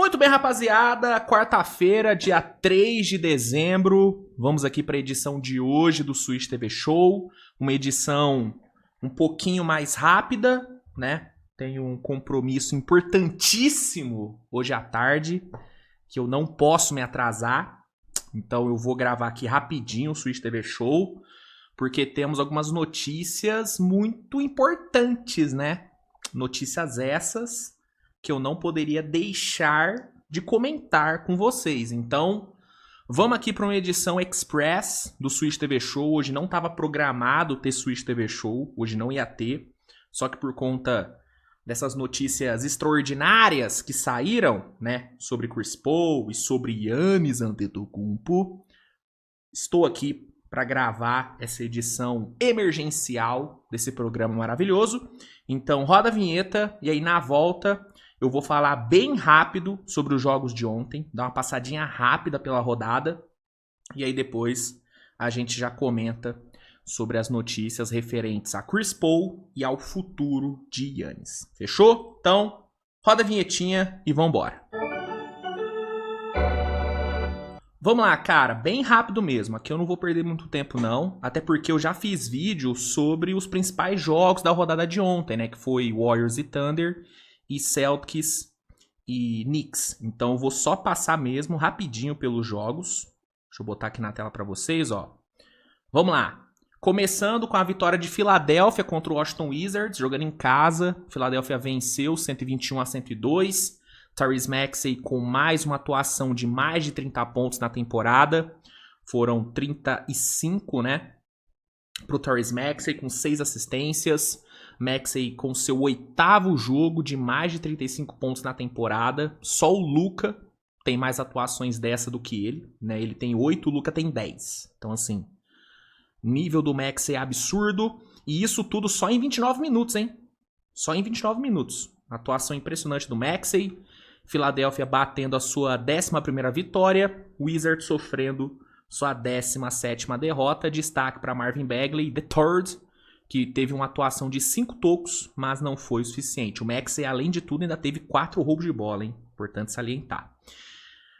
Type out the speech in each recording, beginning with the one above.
Muito bem, rapaziada, quarta-feira, dia 3 de dezembro, vamos aqui para a edição de hoje do Switch TV Show, uma edição um pouquinho mais rápida, né? Tenho um compromisso importantíssimo hoje à tarde, que eu não posso me atrasar, então eu vou gravar aqui rapidinho o Switch TV Show, porque temos algumas notícias muito importantes, né? Notícias essas que eu não poderia deixar de comentar com vocês. Então, vamos aqui para uma edição express do Switch TV Show. Hoje não estava programado ter Switch TV Show, hoje não ia ter. Só que por conta dessas notícias extraordinárias que saíram, né, sobre Chris Paul e sobre Giannis Antetokounmpo, estou aqui para gravar essa edição emergencial desse programa maravilhoso. Então, roda a vinheta e aí na volta eu vou falar bem rápido sobre os jogos de ontem, dar uma passadinha rápida pela rodada, e aí depois a gente já comenta sobre as notícias referentes a Chris Paul e ao futuro de Giannis. Fechou? Então, roda a vinhetinha e vambora. Vamos lá, cara, bem rápido mesmo, aqui eu não vou perder muito tempo não, até porque eu já fiz vídeo sobre os principais jogos da rodada de ontem, né, que foi Warriors e Thunder, e Celtics e Knicks. Então eu vou só passar mesmo rapidinho pelos jogos. Deixa eu botar aqui na tela para vocês, ó. Vamos lá. Começando com a vitória de Filadélfia contra o Washington Wizards, jogando em casa. Filadélfia venceu 121-102. Tyrese Maxey com mais uma atuação de mais de 30 pontos na temporada. Foram 35, né? Pro Tyrese Maxey com 6 assistências. Maxey com seu 8º jogo de mais de 35 pontos na temporada. Só o Luka tem mais atuações dessa do que ele, né? Ele tem 8, o Luka tem 10. Então, assim, nível do Maxey é absurdo. E isso tudo só em 29 minutos, hein? Só em 29 minutos. Atuação impressionante do Maxey. Filadélfia batendo a sua 11ª vitória. Wizards sofrendo sua 17ª derrota. Destaque para Marvin Bagley, the third, que teve uma atuação de 5 tocos, mas não foi o suficiente. O Maxey, além de tudo, ainda teve 4 roubos de bola, hein? Importante salientar.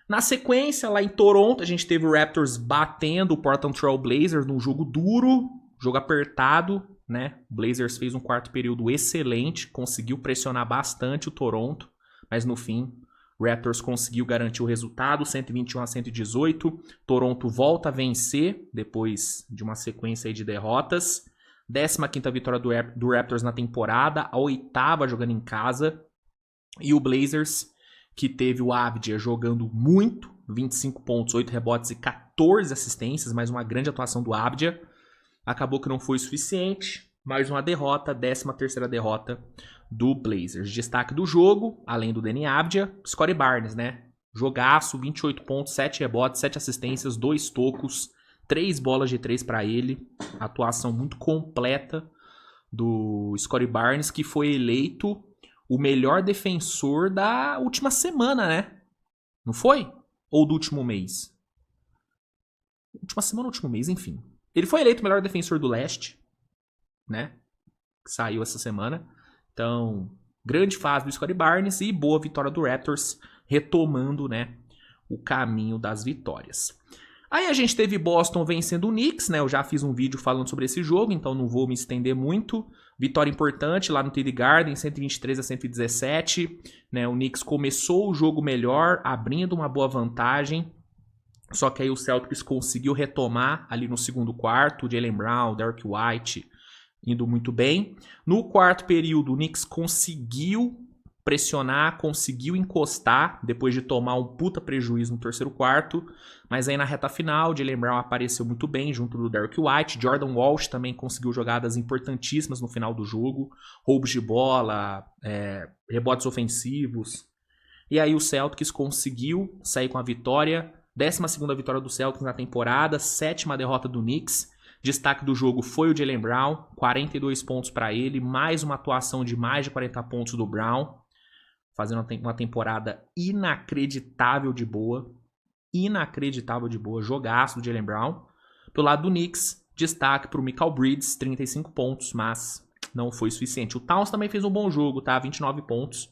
Na sequência, lá em Toronto, a gente teve o Raptors batendo o Portland Trail Blazers num jogo duro, jogo apertado, né? O Blazers fez um quarto período excelente, conseguiu pressionar bastante o Toronto, mas no fim, o Raptors conseguiu garantir o resultado, 121-118. Toronto volta a vencer, depois de uma sequência aí de derrotas. 15ª vitória do Raptors na temporada, a 8ª jogando em casa. E o Blazers, que teve o Avdija jogando muito, 25 pontos, 8 rebotes e 14 assistências, mais uma grande atuação do Avdija. Acabou que não foi o suficiente, mais uma derrota, 13ª derrota do Blazers. Destaque do jogo, além do Deni Avdija, Scottie Barnes, né? Jogaço, 28 pontos, 7 rebotes, 7 assistências, 2 tocos, 3 bolas de 3 para ele. Atuação muito completa do Scottie Barnes, que foi eleito o melhor defensor da última semana, né? Não foi? Ou do último mês? Última semana ou último mês, enfim. Ele foi eleito o melhor defensor do leste, né? Que saiu essa semana. Então, grande fase do Scottie Barnes e boa vitória do Raptors, retomando, né, o caminho das vitórias. Aí a gente teve Boston vencendo o Knicks, né? Eu já fiz um vídeo falando sobre esse jogo, então não vou me estender muito. Vitória importante lá no TD Garden, 123-117. Né? O Knicks começou o jogo melhor, abrindo uma boa vantagem. Só que aí o Celtics conseguiu retomar ali no segundo quarto. Jaylen Brown, Derrick White indo muito bem. No quarto período, o Knicks conseguiu pressionar, conseguiu encostar, depois de tomar um puta prejuízo no terceiro quarto, mas aí na reta final, Jaylen Brown apareceu muito bem junto do Derrick White, Jordan Walsh também conseguiu jogadas importantíssimas no final do jogo, roubos de bola, rebotes ofensivos, e aí o Celtics conseguiu sair com a vitória, 12ª vitória do Celtics na temporada, 7ª derrota do Knicks. Destaque do jogo foi o Jaylen Brown, 42 pontos para ele, mais uma atuação de mais de 40 pontos do Brown, fazendo uma temporada inacreditável de boa, jogaço do Jaylen Brown. Pelo lado do Knicks, destaque para o Mikal Bridges, 35 pontos, mas não foi suficiente. O Towns também fez um bom jogo, tá? 29 pontos,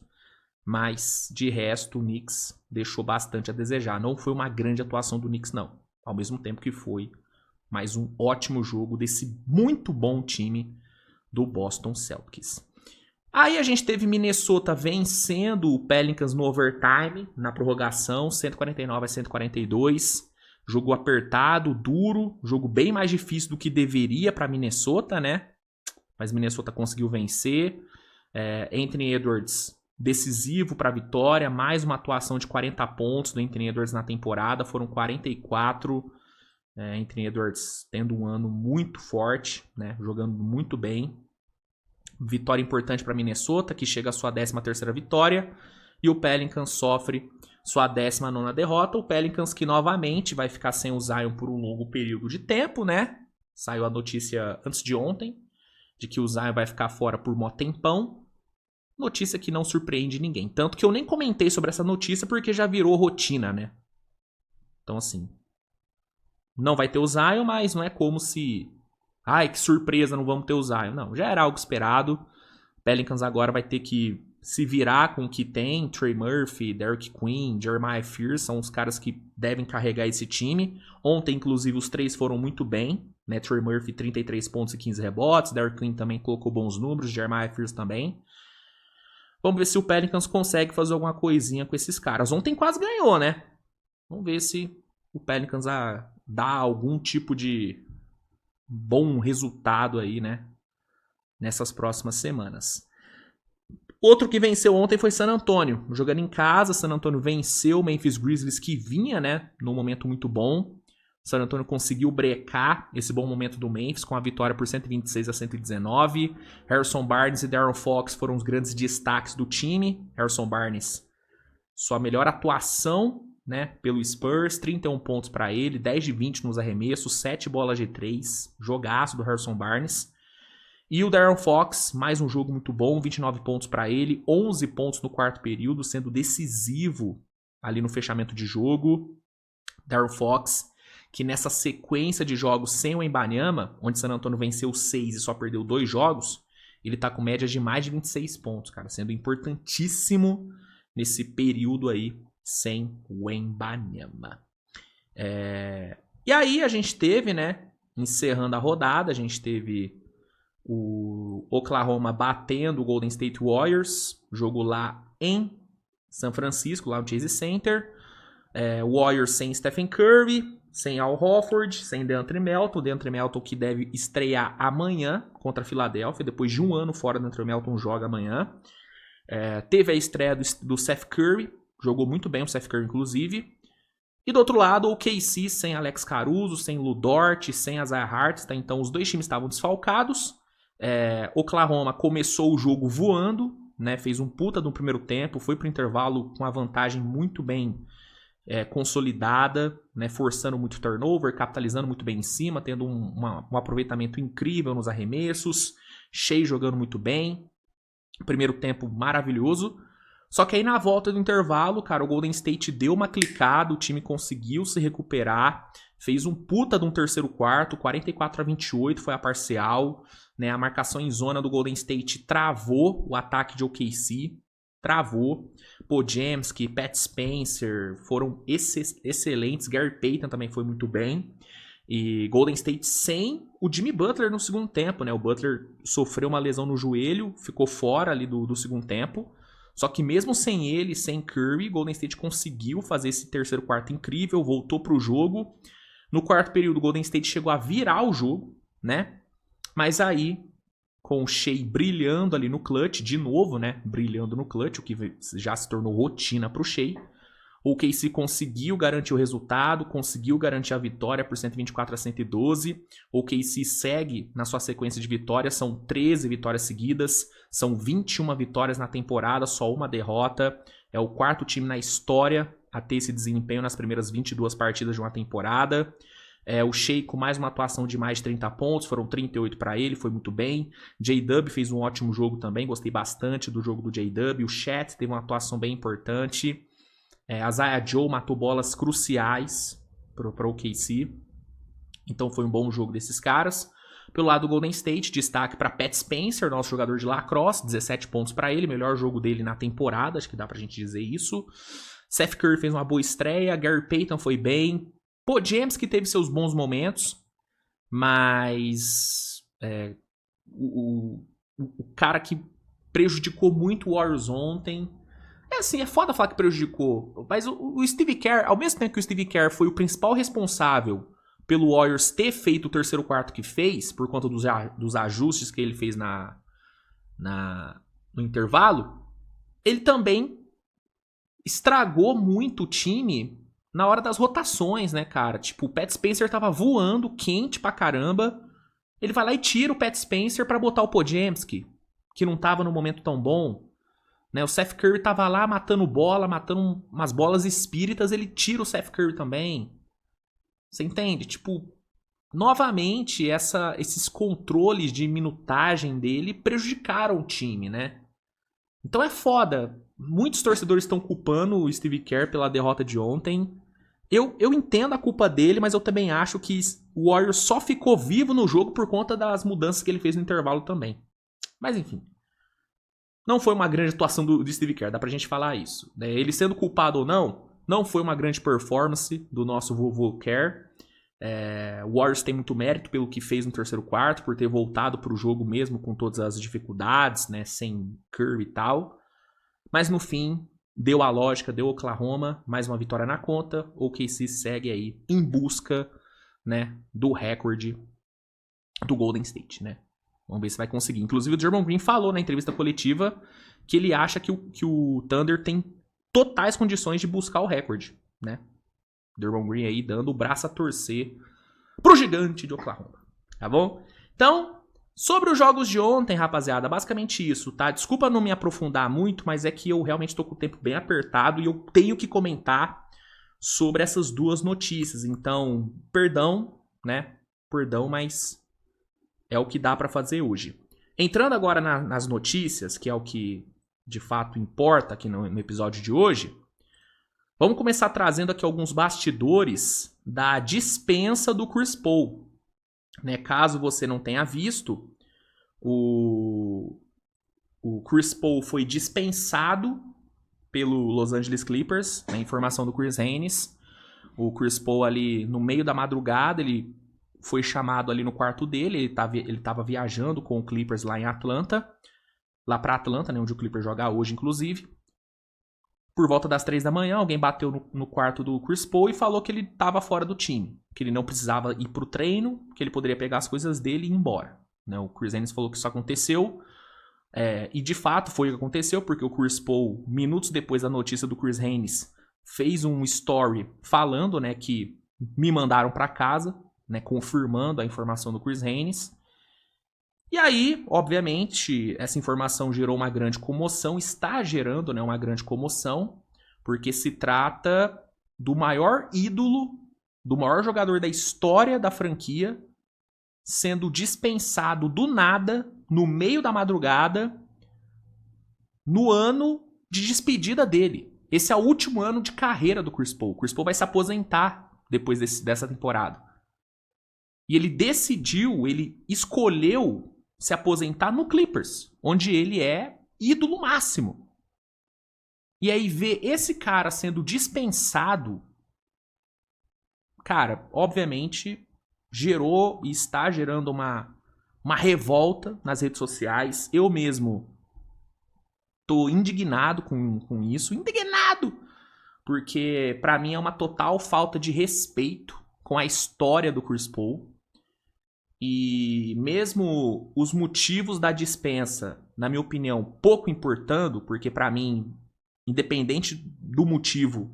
Mas, de resto, o Knicks deixou bastante a desejar. Não foi uma grande atuação do Knicks, não. Ao mesmo tempo que foi mais um ótimo jogo desse muito bom time do Boston Celtics. Aí a gente teve Minnesota vencendo o Pelicans no overtime, na prorrogação, 149-142. Jogo apertado, duro, jogo bem mais difícil do que deveria para Minnesota, né? Mas Minnesota conseguiu vencer. Anthony Edwards decisivo para a vitória, mais uma atuação de 40 pontos do Anthony Edwards na temporada, foram 44. Anthony Edwards tendo um ano muito forte, né? Jogando muito bem. Vitória importante para Minnesota, que chega à sua 13ª vitória. E o Pelicans sofre sua 19ª derrota. O Pelicans que novamente vai ficar sem o Zion por um longo período de tempo, né? Saiu a notícia antes de ontem de que o Zion vai ficar fora por mó tempão. Notícia que não surpreende ninguém. Tanto que eu nem comentei sobre essa notícia porque já virou rotina, né? Então assim, não vai ter o Zion, mas não é como se... Ai, que surpresa, não vamos ter o Zion. Não, já era algo esperado. Pelicans agora vai ter que se virar com o que tem. Trey Murphy, Derek Queen, Jeremiah Fears são os caras que devem carregar esse time. Ontem, inclusive, os três foram muito bem. Né? Trey Murphy, 33 pontos e 15 rebotes. Derek Queen também colocou bons números. Jeremiah Fears também. Vamos ver se o Pelicans consegue fazer alguma coisinha com esses caras. Ontem quase ganhou, né? Vamos ver se o Pelicans dá algum tipo de bom resultado aí, né? Nessas próximas semanas. Outro que venceu ontem foi San Antonio. Jogando em casa, San Antonio venceu o Memphis Grizzlies, que vinha, né? Num momento muito bom. San Antonio conseguiu brecar esse bom momento do Memphis com a vitória por 126-119. Harrison Barnes e De'Aaron Fox foram os grandes destaques do time. Harrison Barnes, sua melhor atuação, né, pelo Spurs, 31 pontos para ele, 10 de 20 nos arremessos, 7 bolas de 3, jogaço do Harrison Barnes. E o De'Aaron Fox, mais um jogo muito bom, 29 pontos para ele, 11 pontos no quarto período, sendo decisivo ali no fechamento de jogo. De'Aaron Fox, que nessa sequência de jogos sem o Wembanyama, onde San Antonio venceu 6 e só perdeu 2 jogos, ele tá com médias de mais de 26 pontos, cara, sendo importantíssimo nesse período aí sem o Wembanyama. E aí a gente teve, né, encerrando a rodada, a gente teve o Oklahoma batendo o Golden State Warriors, jogo lá em São Francisco, lá no Chase Center. Warriors sem Stephen Curry, sem Al Horford, sem DeAndre Melton. DeAndre Melton que deve estrear amanhã contra a Filadélfia, depois de um ano fora, DeAndre Melton joga amanhã. Teve a estreia do Seth Curry, jogou muito bem o Seth Curry, inclusive. E do outro lado, o KC sem Alex Caruso, sem Lu Dort, sem Isaiah Hartenstein. Então os dois times estavam desfalcados. Oklahoma começou o jogo voando, né? Fez um puta no primeiro tempo, foi pro intervalo com a vantagem muito bem consolidada, né? Forçando muito turnover, capitalizando muito bem em cima, tendo um aproveitamento incrível nos arremessos. Shea jogando muito bem. Primeiro tempo maravilhoso. Só que aí na volta do intervalo, cara, o Golden State deu uma clicada, o time conseguiu se recuperar, fez um puta de um terceiro quarto, 44-28 foi a parcial, né? A marcação em zona do Golden State travou o ataque de OKC, travou. Podziemski, Pat Spencer foram excelentes, Gary Payton também foi muito bem. E Golden State sem o Jimmy Butler no segundo tempo, né? O Butler sofreu uma lesão no joelho, ficou fora ali do segundo tempo. Só que mesmo sem ele, sem Curry, Golden State conseguiu fazer esse terceiro quarto incrível, voltou pro jogo. No quarto período, Golden State chegou a virar o jogo, né? Mas aí, com o Shea brilhando ali no clutch, de novo, né? Brilhando no clutch, o que já se tornou rotina pro Shea. O KC conseguiu garantir o resultado, conseguiu garantir a vitória por 124-112. O KC segue na sua sequência de vitórias, são 13 vitórias seguidas, são 21 vitórias na temporada, só uma derrota. É o quarto time na história a ter esse desempenho nas primeiras 22 partidas de uma temporada. O Shea com mais uma atuação de mais de 30 pontos, foram 38 para ele, foi muito bem. J-Dub fez um ótimo jogo também, gostei bastante do jogo do J-Dub. O Chet teve uma atuação bem importante. Isaiah Joe matou bolas cruciais para o OKC. Então foi um bom jogo desses caras. Pelo lado do Golden State, destaque para Pat Spencer, nosso jogador de lacrosse, 17 pontos para ele, melhor jogo dele na temporada, acho que dá pra gente dizer isso. Seth Curry fez uma boa estreia, Gary Payton foi bem. Podziemski teve seus bons momentos, mas o cara que prejudicou muito o Warriors ontem... É foda falar que prejudicou, mas o Steve Kerr, ao mesmo tempo que o Steve Kerr foi o principal responsável pelo Warriors ter feito o terceiro quarto que fez, por conta dos ajustes que ele fez no intervalo, ele também estragou muito o time na hora das rotações, né, cara? Tipo, o Pat Spencer tava voando, quente pra caramba, ele vai lá e tira o Pat Spencer pra botar o Podziemski, que não tava no momento tão bom. Né, o Seth Curry tava lá matando bola, matando umas bolas espíritas, ele tira o Seth Curry também. Você entende? Tipo, novamente, esses controles de minutagem dele prejudicaram o time, né? Então é foda. Muitos torcedores estão culpando o Steve Kerr pela derrota de ontem. Eu entendo a culpa dele, mas eu também acho que o Warriors só ficou vivo no jogo por conta das mudanças que ele fez no intervalo também. Mas enfim. Não foi uma grande atuação do Steve Kerr, dá pra gente falar isso. Ele sendo culpado ou não foi uma grande performance do nosso vovô Kerr. O Warriors tem muito mérito pelo que fez no terceiro quarto, por ter voltado pro jogo mesmo com todas as dificuldades, né, sem Curry e tal. Mas no fim, deu a lógica, deu Oklahoma, mais uma vitória na conta. O OKC segue aí em busca, né, do recorde do Golden State, né? Vamos ver se vai conseguir. Inclusive o Draymond Green falou na entrevista coletiva que ele acha que o Thunder tem totais condições de buscar o recorde, né? Draymond Green aí dando o braço a torcer pro gigante de Oklahoma, tá bom? Então, sobre os jogos de ontem, rapaziada, basicamente isso, tá? Desculpa não me aprofundar muito, mas é que eu realmente tô com o tempo bem apertado e eu tenho que comentar sobre essas duas notícias. Então, perdão, né? Perdão, mas é o que dá pra fazer hoje. Entrando agora nas notícias, que é o que de fato importa aqui no episódio de hoje, vamos começar trazendo aqui alguns bastidores da dispensa do Chris Paul. Né? Caso você não tenha visto, o Chris Paul foi dispensado pelo Los Angeles Clippers, na informação do Chris Haynes. O Chris Paul ali no meio da madrugada, ele foi chamado ali no quarto dele, ele estava viajando com o Clippers lá em Atlanta, lá pra Atlanta, né, onde o Clippers joga hoje, inclusive. Por volta das 3 da manhã, alguém bateu no quarto do Chris Paul e falou que ele estava fora do time, que ele não precisava ir pro treino, que ele poderia pegar as coisas dele e ir embora. Né, o Chris Haynes falou que isso aconteceu, e de fato foi o que aconteceu, porque o Chris Paul, minutos depois da notícia do Chris Haynes, fez um story falando, né, que me mandaram para casa, né, confirmando a informação do Chris Haynes. E aí, obviamente, essa informação gerou uma grande comoção, está gerando, né, uma grande comoção, porque se trata do maior ídolo, do maior jogador da história da franquia, sendo dispensado do nada, no meio da madrugada, no ano de despedida dele. Esse é o último ano de carreira do Chris Paul. O Chris Paul vai se aposentar depois dessa temporada. E ele decidiu, ele escolheu se aposentar no Clippers, onde ele é ídolo máximo. E aí ver esse cara sendo dispensado, cara, obviamente gerou e está gerando uma revolta nas redes sociais. Eu mesmo tô indignado com isso, indignado, porque pra mim é uma total falta de respeito com a história do Chris Paul. E mesmo os motivos da dispensa, na minha opinião, pouco importando, porque pra mim, independente do motivo,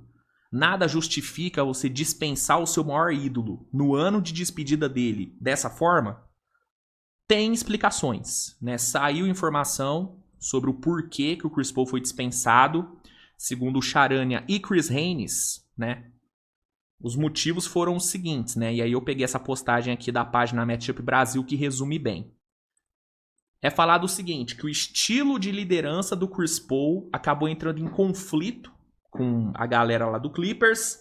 nada justifica você dispensar o seu maior ídolo no ano de despedida dele dessa forma, tem explicações, né? Saiu informação sobre o porquê que o Chris Paul foi dispensado, segundo o Charania e Chris Haynes, né? Os motivos foram os seguintes, né? E aí eu peguei essa postagem aqui da página Matchup Brasil que resume bem. É falado o seguinte, que o estilo de liderança do Chris Paul acabou entrando em conflito com a galera lá do Clippers.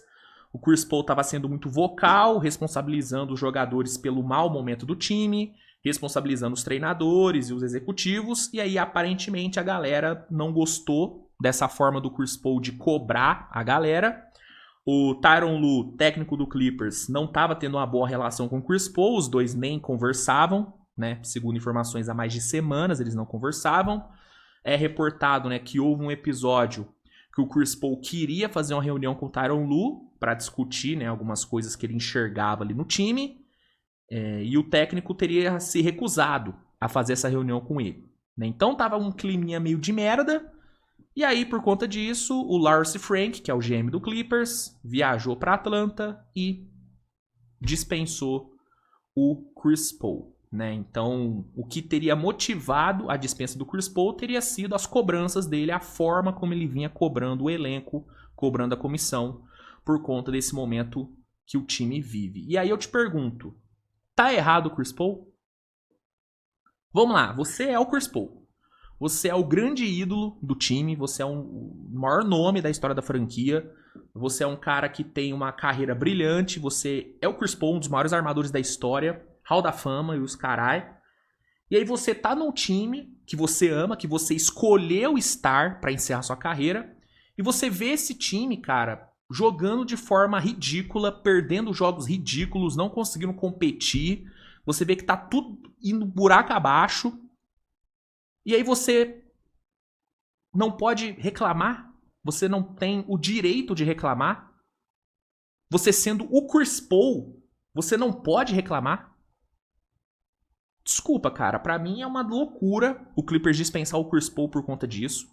O Chris Paul estava sendo muito vocal, responsabilizando os jogadores pelo mau momento do time, responsabilizando os treinadores e os executivos, e aí aparentemente a galera não gostou dessa forma do Chris Paul de cobrar a galera. O Tyronn Lue, técnico do Clippers, não estava tendo uma boa relação com o Chris Paul, os dois nem conversavam, né? Segundo informações, há mais de semanas eles não conversavam. É reportado, né, que houve um episódio que o Chris Paul queria fazer uma reunião com o Tyronn Lue para discutir, né, algumas coisas que ele enxergava ali no time, e o técnico teria se recusado a fazer essa reunião com ele, né? Então tava um climinha meio de merda, e aí por conta disso o Lawrence Frank, que é o GM do Clippers, viajou para Atlanta e dispensou o Chris Paul, né? Então o que teria motivado a dispensa do Chris Paul teria sido as cobranças dele, a forma como ele vinha cobrando o elenco, cobrando a comissão, por conta desse momento que o time vive. E aí eu te pergunto, tá errado o Chris Paul? Vamos lá, você é o Chris Paul. Você é o grande ídolo do time, você é o maior nome da história da franquia, você é um cara que tem uma carreira brilhante, você é o Chris Paul, um dos maiores armadores da história, Hall da Fama e os carai. E aí você tá num time que você ama, que você escolheu estar pra encerrar sua carreira, e você vê esse time, cara, jogando de forma ridícula, perdendo jogos ridículos, não conseguindo competir. Você vê que tá tudo indo buraco abaixo. E aí você não pode reclamar. Você não tem o direito de reclamar. Você sendo o Chris Paul, você não pode reclamar. Desculpa, cara. Pra mim é uma loucura o Clippers dispensar o Chris Paul por conta disso.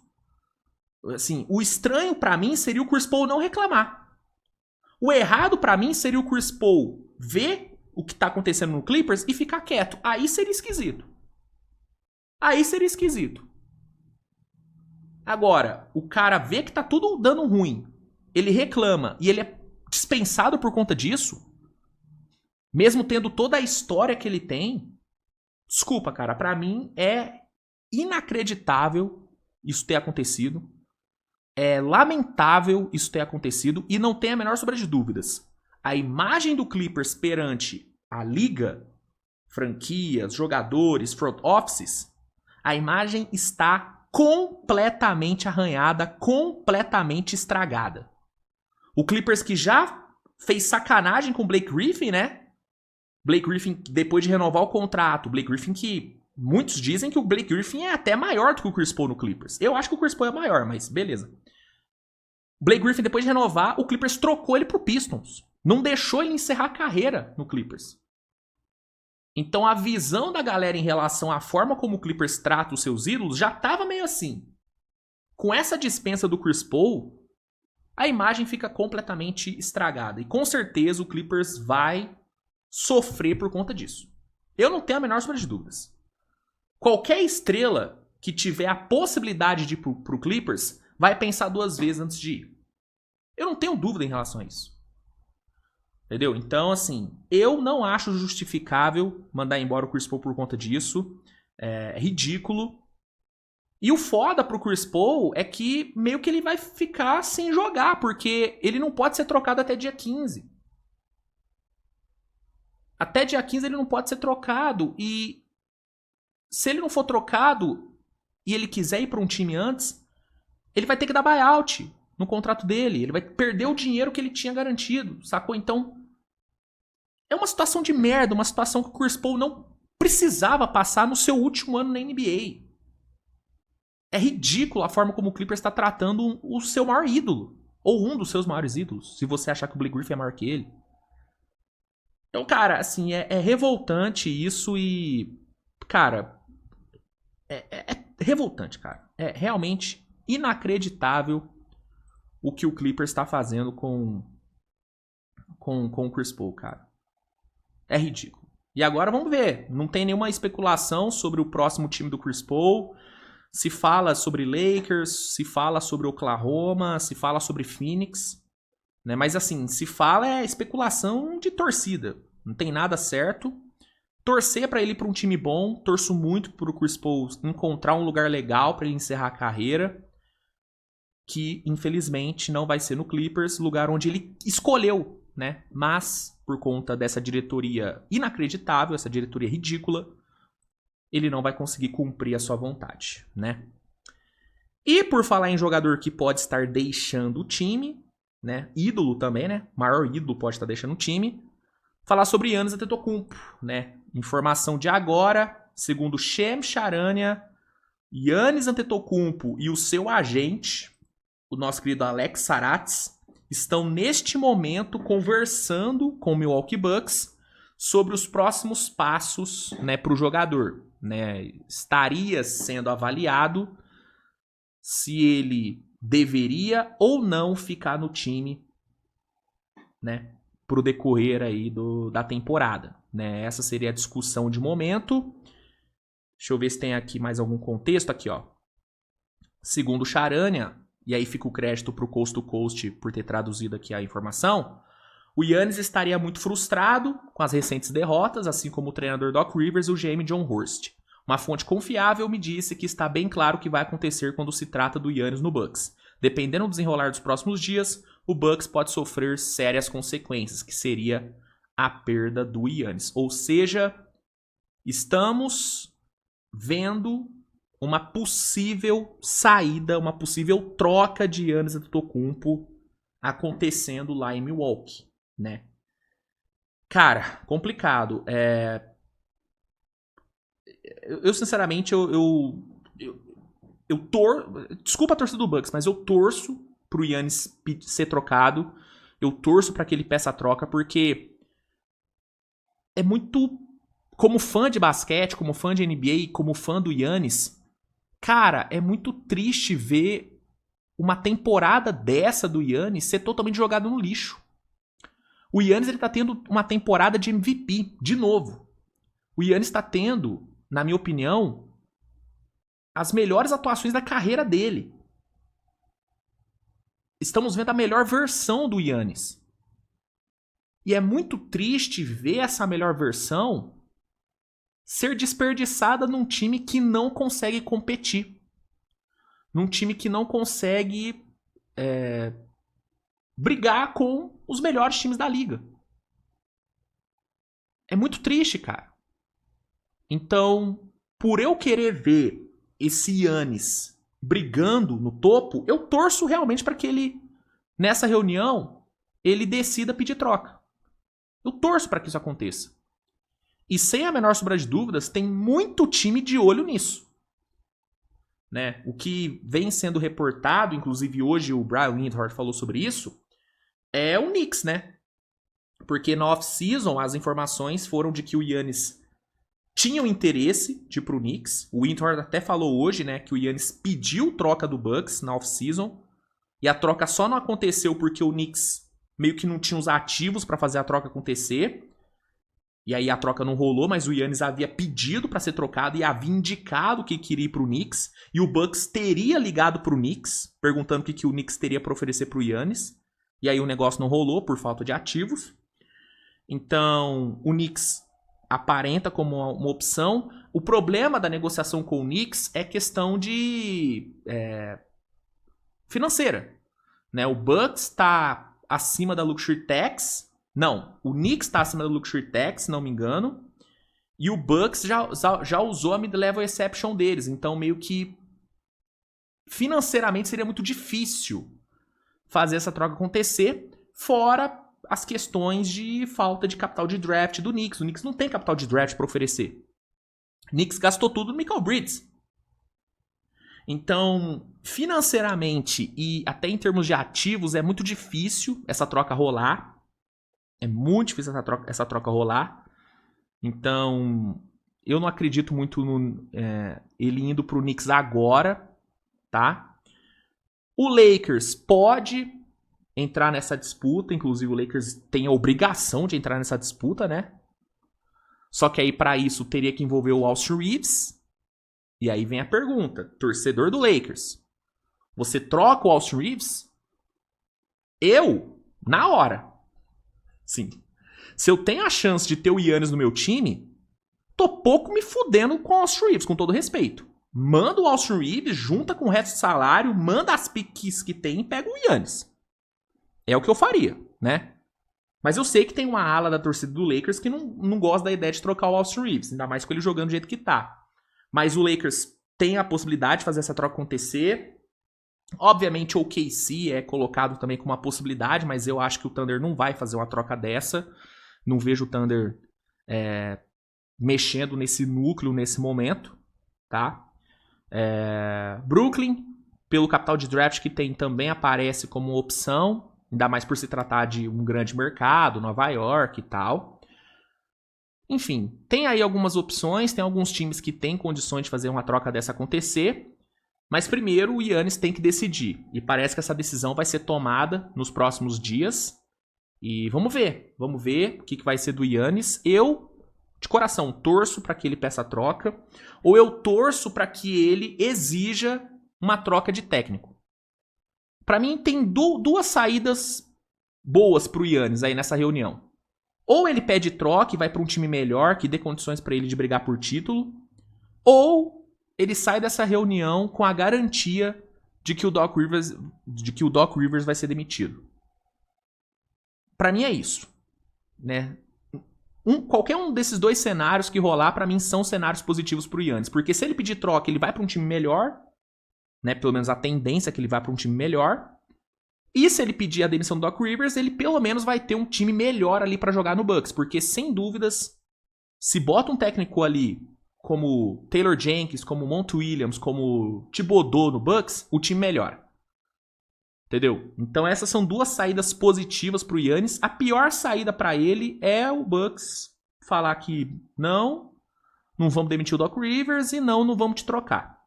Assim, o estranho pra mim seria o Chris Paul não reclamar. O errado pra mim seria o Chris Paul ver o que tá acontecendo no Clippers e ficar quieto. Aí seria esquisito. Aí seria esquisito. Agora, o cara vê que tá tudo dando ruim, ele reclama e ele é dispensado por conta disso, mesmo tendo toda a história que ele tem. Desculpa, cara, pra mim é inacreditável isso ter acontecido. É lamentável isso ter acontecido e não tem a menor sombra de dúvidas. A imagem do Clippers perante a liga, franquias, jogadores, front offices, a imagem está completamente arranhada, completamente estragada. O Clippers que já fez sacanagem com o Blake Griffin, né? Blake Griffin, depois de renovar o contrato, Blake Griffin que muitos dizem que o Blake Griffin é até maior do que o Chris Paul no Clippers. Eu acho que o Chris Paul é maior, mas beleza. Blake Griffin, depois de renovar, o Clippers trocou ele pro Pistons. Não deixou ele encerrar a carreira no Clippers. Então a visão da galera em relação à forma como o Clippers trata os seus ídolos já tava meio assim. Com essa dispensa do Chris Paul, a imagem fica completamente estragada. E com certeza o Clippers vai sofrer por conta disso. Eu não tenho a menor sombra de dúvidas. Qualquer estrela que tiver a possibilidade de ir pro Clippers vai pensar duas vezes antes de ir. Eu não tenho dúvida em relação a isso. Entendeu? Então, assim, eu não acho justificável mandar embora o Chris Paul por conta disso. É ridículo. E o foda pro Chris Paul é que meio que ele vai ficar sem jogar, porque ele não pode ser trocado até dia 15. Até dia 15 ele não pode ser trocado. E se ele não for trocado e ele quiser ir pra um time antes, ele vai ter que dar buyout no contrato dele. Ele vai perder o dinheiro que ele tinha garantido, sacou? Então, é uma situação de merda, uma situação que o Chris Paul não precisava passar no seu último ano na NBA. É ridículo a forma como o Clippers está tratando o seu maior ídolo. Ou um dos seus maiores ídolos, se você achar que o Blake Griffin é maior que ele. Então, cara, assim, é revoltante isso e... Cara, é revoltante, cara. É realmente inacreditável o que o Clippers está fazendo com o Chris Paul, cara. É ridículo. E agora vamos ver. Não tem nenhuma especulação sobre o próximo time do Chris Paul. Se fala sobre Lakers, se fala sobre Oklahoma, se fala sobre Phoenix. Né? Mas assim, se fala é especulação de torcida. Não tem nada certo. Torcer pra ele ir pra um time bom. Torço muito pro Chris Paul encontrar um lugar legal pra ele encerrar a carreira. Que, infelizmente, não vai ser no Clippers, lugar onde ele escolheu, né? Mas, por conta dessa diretoria inacreditável, essa diretoria ridícula, ele não vai conseguir cumprir a sua vontade, né? E por falar em jogador que pode estar deixando o time, né? Ídolo também, né? Maior ídolo pode estar deixando o time. Falar sobre Giannis Antetokounmpo, né? Informação de agora, segundo Shams Charania, Giannis Antetokounmpo e o seu agente, o nosso querido Alex Sarats, estão neste momento conversando com o Milwaukee Bucks sobre os próximos passos, né, para o jogador, né? Estaria sendo avaliado se ele deveria ou não ficar no time, né, pro decorrer aí da temporada, né? Essa seria a discussão de momento. Deixa eu ver se tem aqui mais algum contexto aqui, ó. Segundo Charania, e aí fica o crédito pro Coast to Coast por ter traduzido aqui a informação, o Giannis estaria muito frustrado com as recentes derrotas, assim como o treinador Doc Rivers e o GM John Horst. Uma fonte confiável me disse que está bem claro o que vai acontecer quando se trata do Giannis no Bucks. Dependendo do desenrolar dos próximos dias, o Bucks pode sofrer sérias consequências, que seria a perda do Giannis. Ou seja, estamos vendo uma possível saída, uma possível troca de Giannis Antetokounmpo acontecendo lá em Milwaukee, né? Cara, complicado. Eu sinceramente, desculpa a torcida do Bucks, mas eu torço pro Giannis ser trocado. Eu torço pra que ele peça a troca, porque é muito... Como fã de basquete, como fã de NBA, como fã do Giannis, cara, é muito triste ver uma temporada dessa do Giannis ser totalmente jogada no lixo. O Giannis, ele tá tendo uma temporada de MVP, de novo. O Giannis tá tendo, na minha opinião, as melhores atuações da carreira dele. Estamos vendo a melhor versão do Giannis. E é muito triste ver essa melhor versão ser desperdiçada num time que não consegue competir. Num time que não consegue brigar com os melhores times da liga. É muito triste, cara. Então, por eu querer ver esse Giannis brigando no topo, eu torço realmente para que ele, nessa reunião, ele decida pedir troca. Eu torço para que isso aconteça. E sem a menor sombra de dúvidas, tem muito time de olho nisso. Né? O que vem sendo reportado, inclusive hoje o Brian Windhorst falou sobre isso, é o Knicks, né? Porque na off-season as informações foram de que o Giannis tinha o interesse de ir pro Knicks. O Windhorst até falou hoje, né, que o Giannis pediu troca do Bucks na off-season. E a troca só não aconteceu porque o Knicks meio que não tinha os ativos para fazer a troca acontecer. E aí a troca não rolou, mas o Giannis havia pedido para ser trocado e havia indicado que queria ir pro Knicks. E o Bucks teria ligado pro Knicks, perguntando o que o Knicks teria para oferecer pro Giannis. E aí o negócio não rolou por falta de ativos. Então o Knicks aparenta como uma opção. O problema da negociação com o Knicks é questão de financeira. Né? O Bucks está acima da Luxury Tax. Não, o Knicks está acima da Luxury Tax, se não me engano. E o Bucks já usou a mid-level exception deles. Então, meio que financeiramente seria muito difícil fazer essa troca acontecer. Fora as questões de falta de capital de draft do Knicks. O Knicks não tem capital de draft para oferecer. O Knicks gastou tudo no Mikal Bridges. Então, financeiramente e até em termos de ativos, é muito difícil essa troca rolar. É muito difícil essa troca rolar. Então, eu não acredito muito ele indo pro Knicks agora, tá? O Lakers pode entrar nessa disputa. Inclusive, o Lakers tem a obrigação de entrar nessa disputa, né? Só que aí, para isso, teria que envolver o Austin Reeves. E aí vem a pergunta. Torcedor do Lakers, você troca o Austin Reeves? Eu, na hora. Sim. Se eu tenho a chance de ter o Giannis no meu time, tô pouco me fudendo com o Austin Reeves, com todo respeito. Manda o Austin Reeves, junta com o resto do salário, manda as piques que tem e pega o Giannis. É o que eu faria, né? Mas eu sei que tem uma ala da torcida do Lakers que não gosta da ideia de trocar o Austin Reeves, ainda mais com ele jogando do jeito que tá. Mas o Lakers tem a possibilidade de fazer essa troca acontecer. Obviamente o OKC é colocado também como uma possibilidade, mas eu acho que o Thunder não vai fazer uma troca dessa. Não vejo o Thunder mexendo nesse núcleo nesse momento, tá? Brooklyn, pelo capital de draft que tem, também aparece como opção, ainda mais por se tratar de um grande mercado, Nova York e tal. Enfim, tem aí algumas opções, tem alguns times que têm condições de fazer uma troca dessa acontecer, mas primeiro o Giannis tem que decidir, e parece que essa decisão vai ser tomada nos próximos dias, e vamos ver o que vai ser do Giannis. Eu, de coração, torço para que ele peça a troca, ou eu torço para que ele exija uma troca de técnico. Para mim, tem duas saídas boas pro Giannis aí nessa reunião. Ou ele pede troca e vai para um time melhor, que dê condições para ele de brigar por título, ou ele sai dessa reunião com a garantia de que o Doc Rivers vai ser demitido. Para mim é isso, né? Qualquer um desses dois cenários que rolar, pra mim, são cenários positivos pro Giannis. Porque se ele pedir troca, ele vai pra um time melhor, né? Pelo menos a tendência é que ele vá pra um time melhor. E se ele pedir a demissão do Doc Rivers, ele pelo menos vai ter um time melhor ali pra jogar no Bucks. Porque, sem dúvidas, se bota um técnico ali como Taylor Jenkins, como Monty Williams, como Thibodeau no Bucks, o time melhora. Entendeu? Então essas são duas saídas positivas pro Giannis. A pior saída pra ele é o Bucks falar que não vamos demitir o Doc Rivers e não vamos te trocar.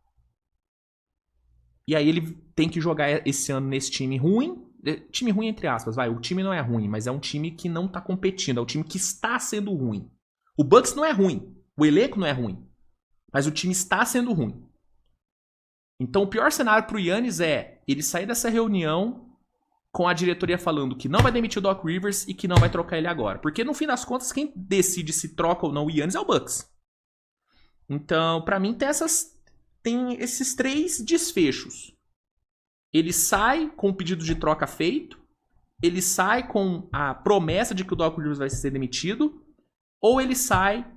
E aí ele tem que jogar esse ano nesse time ruim. Time ruim entre aspas, vai. O time não é ruim, mas é um time que não tá competindo. É um time que está sendo ruim. O Bucks não é ruim. O elenco não é ruim. Mas o time está sendo ruim. Então o pior cenário pro Giannis é ele sair dessa reunião com a diretoria falando que não vai demitir o Doc Rivers e que não vai trocar ele agora. Porque no fim das contas, quem decide se troca ou não o Giannis é o Bucks. Então, pra mim, tem esses três desfechos. Ele sai com o pedido de troca feito, ele sai com a promessa de que o Doc Rivers vai ser demitido, ou ele sai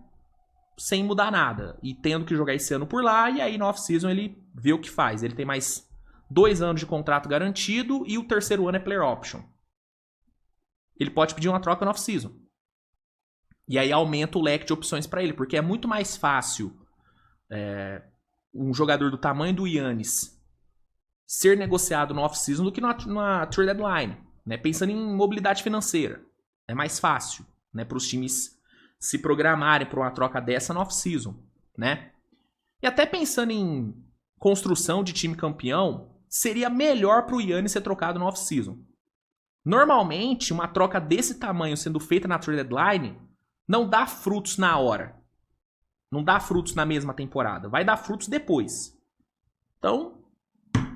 sem mudar nada e tendo que jogar esse ano por lá, e aí no off-season ele vê o que faz. Ele tem mais 2 anos de contrato garantido e o terceiro ano é player option. Ele pode pedir uma troca no off-season. E aí aumenta o leque de opções para ele, porque é muito mais fácil um jogador do tamanho do Giannis ser negociado no off-season do que na trade deadline, né? Pensando em mobilidade financeira. É mais fácil, né, para os times se programarem para uma troca dessa no off-season, né? E até pensando em construção de time campeão, seria melhor para o Giannis ser trocado no off-season. Normalmente, uma troca desse tamanho sendo feita na trade deadline não dá frutos na hora. Não dá frutos na mesma temporada. Vai dar frutos depois. Então,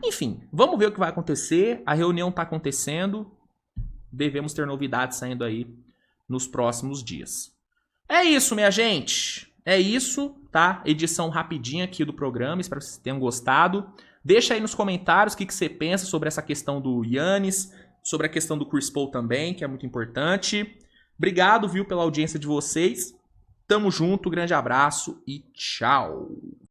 enfim, vamos ver o que vai acontecer. A reunião está acontecendo. Devemos ter novidades saindo aí nos próximos dias. É isso, minha gente. É isso, tá? Edição rapidinha aqui do programa. Espero que vocês tenham gostado. Deixa aí nos comentários o que você pensa sobre essa questão do Giannis, sobre a questão do Chris Paul também, que é muito importante. Obrigado, viu, pela audiência de vocês. Tamo junto, grande abraço e tchau.